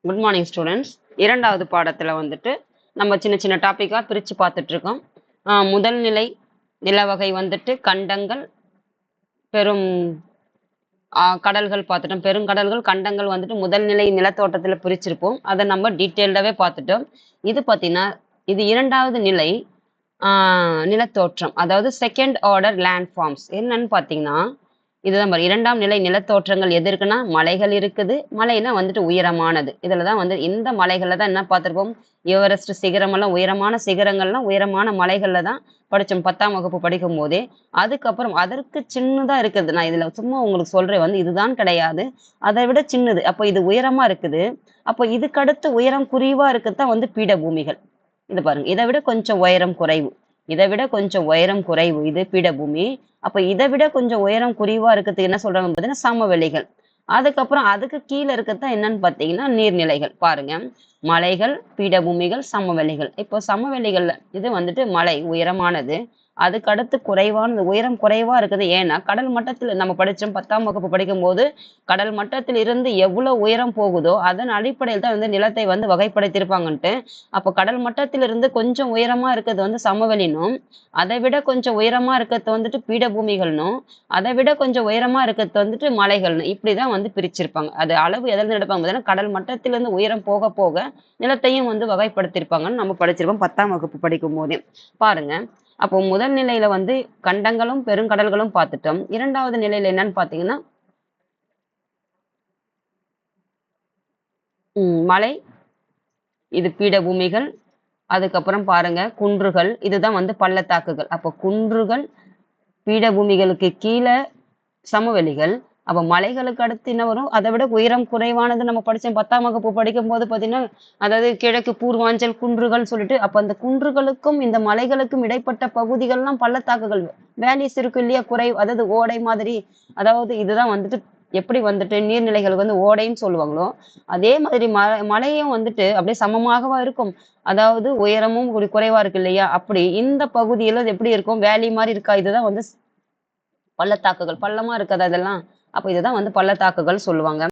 Good morning students. இரண்டாவது பாடத்தில் வந்துட்டு நம்ம சின்ன சின்ன டாப்பிக்காக பிரித்து பார்த்துட்டு இருக்கோம். முதல் நிலை நிலவகை வந்துட்டு கண்டங்கள், பெரும் கடல்கள் பார்த்துட்டோம். பெருங்கடல்கள், கண்டங்கள் வந்துட்டு முதல் நிலை நிலத்தோட்டத்தில் பிரிச்சிருப்போம். அதை நம்ம டீட்டெயில்டாகவே பார்த்துட்டோம். இது பார்த்தீங்கன்னா இது இரண்டாவது நிலை நிலத்தோற்றம், அதாவது செகண்ட் ஆர்டர் லேண்ட் ஃபார்ம்ஸ். என்னன்னு பார்த்தீங்கன்னா இதுதான் பாரு, இரண்டாம் நிலை நிலத்தோற்றங்கள் எது இருக்குன்னா மலைகள் இருக்குது. மலைனா வந்துட்டு உயரமானது. இதுல தான் வந்து இந்த மலைகள்ல தான் என்ன பார்த்துருப்போம், எவரெஸ்ட் சிகரமெல்லாம் உயரமான சிகரங்கள்லாம் உயரமான மலைகள்ல தான் படித்தோம் 10ஆம் வகுப்பு படிக்கும் போதே. அதுக்கப்புறம் அதற்கு சின்னதா இருக்குது. நான் இதுல சும்மா உங்களுக்கு சொல்றேன், வந்து இதுதான் கிடையாது, அதை விட சின்னது. அப்போ இது உயரமா இருக்குது. அப்போ இதுக்கடுத்து உயரம் குறைவா இருக்குதான் வந்து பீடபூமிகள். இது பாருங்க, இதை விட கொஞ்சம் உயரம் குறைவு, இதை விட கொஞ்சம் உயரம் குறைவு இது பீடபூமி. அப்ப இதை விட கொஞ்சம் உயரம் குறைவா இருக்கிறதுக்கு என்ன சொல்றாங்க பார்த்தீங்கன்னா சமவெளிகள். அதுக்கப்புறம் அதுக்கு கீழே இருக்கிறது என்னன்னு பார்த்தீங்கன்னா நீர்நிலைகள். பாருங்க, மலைகள், பீடபூமிகள், சமவெளிகள். இப்போ சமவெளிகள்ல இது வந்துட்டு மலை உயரமானது, அதுக்கு அடுத்து குறைவானது, உயரம் குறைவா இருக்குது. ஏன்னா கடல் மட்டத்தில் நம்ம படித்தோம் 10ஆம் வகுப்பு படிக்கும் போது, கடல் மட்டத்தில் இருந்து எவ்வளவு உயரம் போகுதோ அதன் அடிப்படையில் தான் வந்து நிலத்தை வந்து வகைப்படுத்தியிருப்பாங்கன்ட்டு. அப்போ கடல் மட்டத்திலிருந்து கொஞ்சம் உயரமா இருக்கிறது வந்து சமவெளினும், அதை விட கொஞ்சம் உயரமா இருக்கிறது வந்துட்டு பீடபூமிகள்னும், அதை விட கொஞ்சம் உயரமா இருக்கிறது வந்துட்டு மலைகள்னு, இப்படிதான் வந்து பிரிச்சிருப்பாங்க. அது அளவு எதில் எடுப்பாங்க பார்த்தீங்கன்னா கடல் மட்டத்திலிருந்து உயரம் போக போக நிலத்தையும் வந்து வகைப்படுத்தியிருப்பாங்கன்னு நம்ம படிச்சிருக்கோம் 10ஆம் வகுப்பு படிக்கும் போதே. பாருங்க, அப்போ முதல் நிலையில வந்து கண்டங்களும் பெருங்கடல்களும் பார்த்துட்டோம். இரண்டாவது நிலையில என்னன்னு பார்த்தீங்கன்னா மலை, இது பீடபூமிகள். அதுக்கப்புறம் பாருங்க குன்றுகள், இதுதான் வந்து பள்ளத்தாக்குகள். அப்போ குன்றுகள், பீடபூமிகளுக்கு கீழே சமவெளிகள். அப்ப மலைகளுக்கு அடுத்து என்ன வரும், அதை விட உயரம் குறைவானது நம்ம படிச்சோம் 10ஆம் வகுப்பு படிக்கும் போது பார்த்தீங்கன்னா, அதாவது கிழக்கு பூர்வாஞ்சல் குன்றுகள் சொல்லிட்டு. அப்ப அந்த குன்றுகளுக்கும் இந்த மலைகளுக்கும் இடைப்பட்ட பகுதிகள்லாம் பள்ளத்தாக்குகள், வேலிஸ் இருக்கு இல்லையா, அதாவது ஓடை மாதிரி. அதாவது இதுதான் வந்துட்டு எப்படி வந்துட்டு நீர்நிலைகளுக்கு வந்து ஓடைன்னு சொல்லுவாங்களோ அதே மாதிரி மலையும் வந்துட்டு அப்படியே சமமாகவா இருக்கும். அதாவது உயரமும் குறைவா இருக்கு இல்லையா, அப்படி இந்த பகுதியில எப்படி இருக்கும், வேலி மாதிரி இருக்கா, இதுதான் வந்து பள்ளத்தாக்குகள். பள்ளமா இருக்காது அதெல்லாம். அப்ப இதுதான் வந்து பள்ளத்தாக்குகள் சொல்லுவாங்க.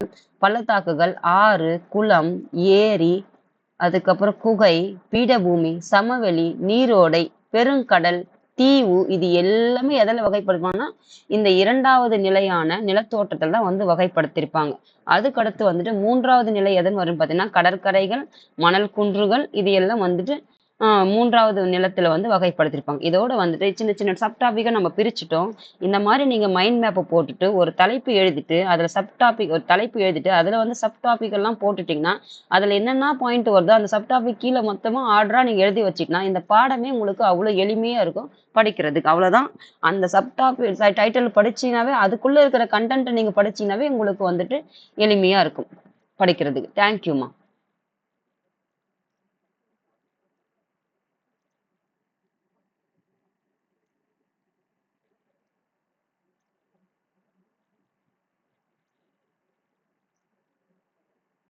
பள்ளத்தாக்குகள், ஆறு, குளம், ஏரி, அதுக்கப்புறம் குகை, பீடபூமி, சமவெளி, நீரோடை, பெருங்கடல், தீவு, இது எல்லாமே எதில் வகைப்படுத்துவாங்கன்னா இந்த இரண்டாவது நிலையான நிலத்தோற்றத்தில் தான் வந்து வகைப்படுத்தியிருப்பாங்க. அதுக்கடுத்து வந்துட்டு மூன்றாவது நிலை எதுன்னு வரும் பார்த்தீங்கன்னா கடற்கரைகள், மணல் குன்றுகள், இது எல்லாம் வந்துட்டு மூன்றாவது நிலத்துல வந்து வகைப்படுத்தியிருப்பாங்க. இதோட வந்துட்டு சின்ன சின்ன சப்டாபிக்கை நம்ம பிரிச்சுட்டோம். இந்த மாதிரி நீங்க மைண்ட் மேப்பை போட்டுட்டு ஒரு தலைப்பு எழுதிட்டு அதுல சப்டாபிக் ஒரு தலைப்பு எழுதிட்டு அதுல வந்து சப்டாபிக் எல்லாம் போட்டுட்டீங்கன்னா அதுல என்னென்ன பாயிண்ட் வருதோ அந்த சப்டாபிக் கீழே மொத்தமா ஆர்டரா நீங்க எழுதி வச்சுக்கிட்டா இந்த பாடமே உங்களுக்கு அவ்வளவு எளிமையா இருக்கும் படிக்கிறதுக்கு. அவ்வளவுதான். அந்த சப்டாபிக் டைட்டில் படிச்சீங்கன்னாவே அதுக்குள்ள இருக்கிற கண்டென்ட்டை நீங்க படிச்சீங்கன்னாவே உங்களுக்கு வந்துட்டு எளிமையா இருக்கும் படிக்கிறதுக்கு. தேங்க்யூமா.